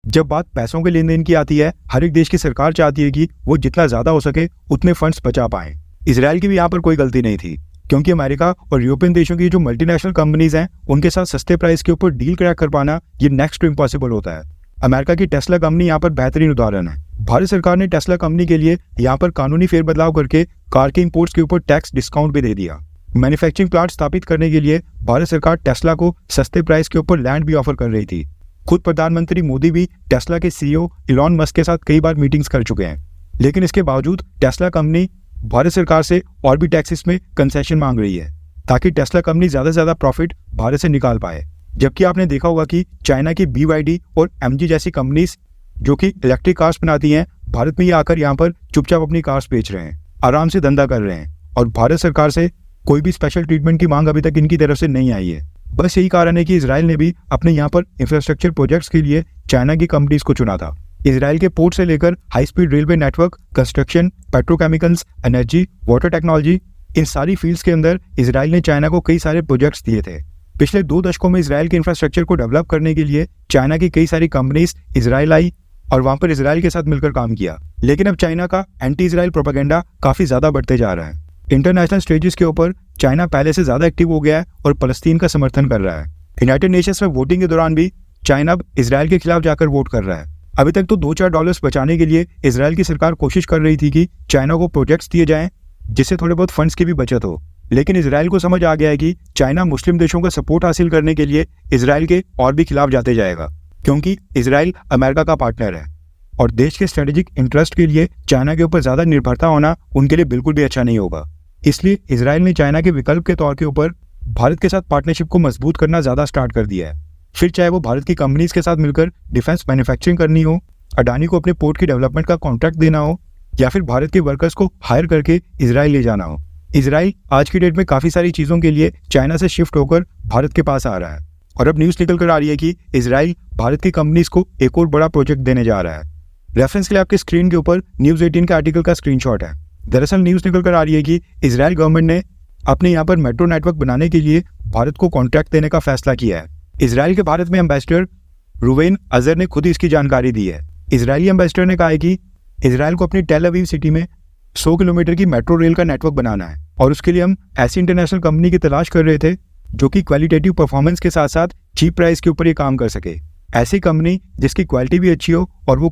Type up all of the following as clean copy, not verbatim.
जब बात पैसों के लेन देन की आती है, हर एक देश की सरकार चाहती है कि वो जितना ज्यादा हो सके उतने फंड्स बचा पाएं। इसराइल की भी यहाँ पर कोई गलती नहीं थी, क्योंकि अमेरिका और यूरोपियन देशों की जो मल्टीनेशनल कंपनीज हैं उनके साथ सस्ते प्राइस के ऊपर डील क्रैक कर पाना ये नेक्स्ट टू इम्पॉसिबल होता है। अमेरिका की टेस्ला कंपनी यहाँ पर बेहतरीन उदाहरण है। भारत सरकार ने टेस्ला कंपनी के लिए यहाँ पर कानूनी फेरबदलाव करके कार के इंपोर्ट्स के ऊपर टैक्स डिस्काउंट भी दे दिया। मैन्युफैक्चरिंग प्लांट स्थापित करने के लिए भारत सरकार टेस्ला को सस्ते प्राइस के ऊपर लैंड भी ऑफर कर रही थी। खुद प्रधानमंत्री मोदी भी टेस्ला के सीईओ इलॉन मस्क के साथ कई बार मीटिंग्स कर चुके हैं, लेकिन इसके बावजूद टेस्ला कंपनी भारत सरकार से और भी टैक्सेस में कंसेशन मांग रही है ताकि टेस्ला कंपनी ज्यादा से ज्यादा प्रॉफिट भारत से निकाल पाए। जबकि आपने देखा होगा कि चाइना की BYD और MG जैसी कंपनीज जो कि इलेक्ट्रिक कार्स बनाती हैं, भारत में ये आकर यहाँ पर चुपचाप अपनी कार्स बेच रहे हैं, आराम से धंधा कर रहे हैं और भारत सरकार से कोई भी स्पेशल ट्रीटमेंट की मांग अभी तक इनकी तरफ से नहीं आई है। बस यही कारण है कि इसराइल ने भी अपने यहाँ पर इंफ्रास्ट्रक्चर प्रोजेक्ट्स के लिए चाइना की कंपनीज को चुना था। इसराइल के पोर्ट से लेकर high speed railway network, construction, petrochemicals, energy, water technology, इन सारी फील्ड्स के अंदर इसराइल ने चाइना को कई सारे प्रोजेक्ट्स दिए थे। पिछले 2 दशकों में इसराइल के इंफ्रास्ट्रक्चर को डेवलप करने के लिए चाइना की कई सारी कंपनीज इसराइल आई और वहां पर इसराइल के साथ मिलकर काम किया। लेकिन अब चाइना का एंटी इसराइल प्रोपेगेंडा काफी ज्यादा बढ़ते जा रहा है। इंटरनेशनल स्टेजेस के ऊपर चाइना पहले से ज्यादा एक्टिव हो गया है और फलस्तीन का समर्थन कर रहा है। यूनाइटेड नेशंस में वोटिंग के दौरान भी चाइना अब इसराइल के खिलाफ जाकर वोट कर रहा है। अभी तक तो $2-4 बचाने के लिए इसराइल की सरकार कोशिश कर रही थी कि चाइना को प्रोजेक्ट्स दिए जाएं जिससे थोड़े बहुत फंड्स की भी बचत हो। लेकिन इसराइल को समझ आ गया है कि चाइना मुस्लिम देशों का सपोर्ट हासिल करने के लिए इसराइल के और भी खिलाफ जाते जाएगा, क्योंकि इसराइल अमेरिका का पार्टनर है और देश के स्ट्रेटेजिक इंटरेस्ट के लिए चाइना के ऊपर ज्यादा निर्भरता होना उनके लिए बिल्कुल भी अच्छा नहीं होगा। इसलिए इसराइल ने चाइना के विकल्प के तौर के ऊपर भारत के साथ पार्टनरशिप को मजबूत करना ज्यादा स्टार्ट कर दिया है। फिर चाहे वो भारत की कंपनीज के साथ मिलकर डिफेंस मैन्युफैक्चरिंग करनी हो, अडानी को अपने पोर्ट की डेवलपमेंट का कॉन्ट्रैक्ट देना हो, या फिर भारत के वर्कर्स को हायर करके इसराइल ले जाना हो। इसराइल आज की डेट में काफी सारी चीजों के लिए चाइना से शिफ्ट होकर भारत के पास आ रहा है और अब न्यूज निकल कर आ रही है कि इसराइल भारत की कंपनीज को एक और बड़ा प्रोजेक्ट देने जा रहा है। रेफरेंस के लिए आपके स्क्रीन के ऊपर न्यूज 18 के आर्टिकल का स्क्रीनशॉट है। दरअसल न्यूज निकल कर आ रही है कि इसराइल गवर्नमेंट ने अपने यहाँ पर मेट्रो नेटवर्क बनाने के लिए भारत को कॉन्ट्रैक्ट देने का फैसला किया है। इसराइल के भारत में एम्बेसडर रुवेन अजहर ने खुद इसकी जानकारी दी है। इजरायली एम्बेसडर ने कहा है कि इसराइल को अपनी टेल अवीव सिटी में 100 किलोमीटर की मेट्रो रेल का नेटवर्क बनाना है और उसके लिए हम ऐसी इंटरनेशनल कंपनी की तलाश कर रहे थे जो कि क्वालिटेटिव परफॉर्मेंस के साथ साथ चीप प्राइस के ऊपर ये काम कर सके। ऐसी कंपनी जिसकी क्वालिटी भी अच्छी हो और वो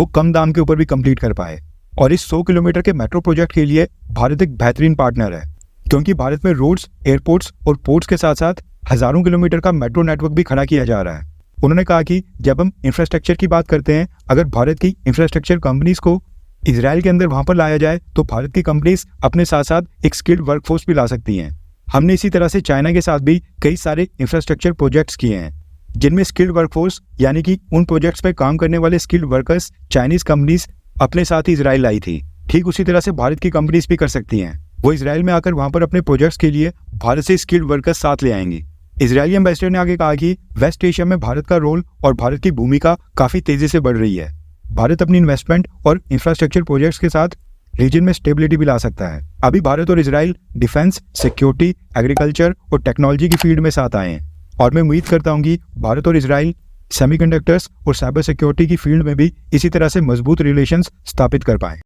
कम दाम के ऊपर भी कंप्लीट कर पाए। और इस 100 किलोमीटर के मेट्रो प्रोजेक्ट के लिए भारत एक बेहतरीन पार्टनर है, क्योंकि भारत में रोड्स, एयरपोर्ट्स और पोर्ट्स के साथ साथ हजारों किलोमीटर का मेट्रो नेटवर्क भी खड़ा किया जा रहा है। उन्होंने कहा कि जब हम इंफ्रास्ट्रक्चर की बात करते हैं, अगर भारत की इंफ्रास्ट्रक्चर कंपनीज को इसराइल के अंदर वहां पर लाया जाए तो भारत की कंपनीज अपने साथ साथ एक स्किल्ड वर्कफोर्स भी ला सकती हैं। हमने इसी तरह से चाइना के साथ भी कई सारे इंफ्रास्ट्रक्चर प्रोजेक्ट्स किए हैं जिनमें स्किल्ड वर्कफोर्स यानी कि उन प्रोजेक्ट्स पे काम करने वाले स्किल्ड वर्कर्स चाइनीज कंपनीज अपने साथ ही इसराइल लाई थी। ठीक उसी तरह से भारत की कंपनीज भी कर सकती हैं। वो इसराइल में आकर वहां पर अपने प्रोजेक्ट्स के लिए भारत से स्किल्ड वर्कर्स साथ ले आएंगे। इजरायली एम्बेसडर ने आगे कहा कि वेस्ट एशिया में भारत का रोल और भारत की भूमिका काफी तेजी से बढ़ रही है। भारत अपनी इन्वेस्टमेंट और इंफ्रास्ट्रक्चर प्रोजेक्ट्स के साथ रीजन में स्टेबिलिटी भी ला सकता है। अभी भारत और इसराइल डिफेंस, सिक्योरिटी, एग्रीकल्चर और टेक्नोलॉजी की फील्ड में साथ आए हैं और मैं उम्मीद करता हूं कि भारत और इसराइल सेमीकंडक्टर्स और साइबर सिक्योरिटी की फील्ड में भी इसी तरह से मजबूत रिलेशंस स्थापित कर पाएं।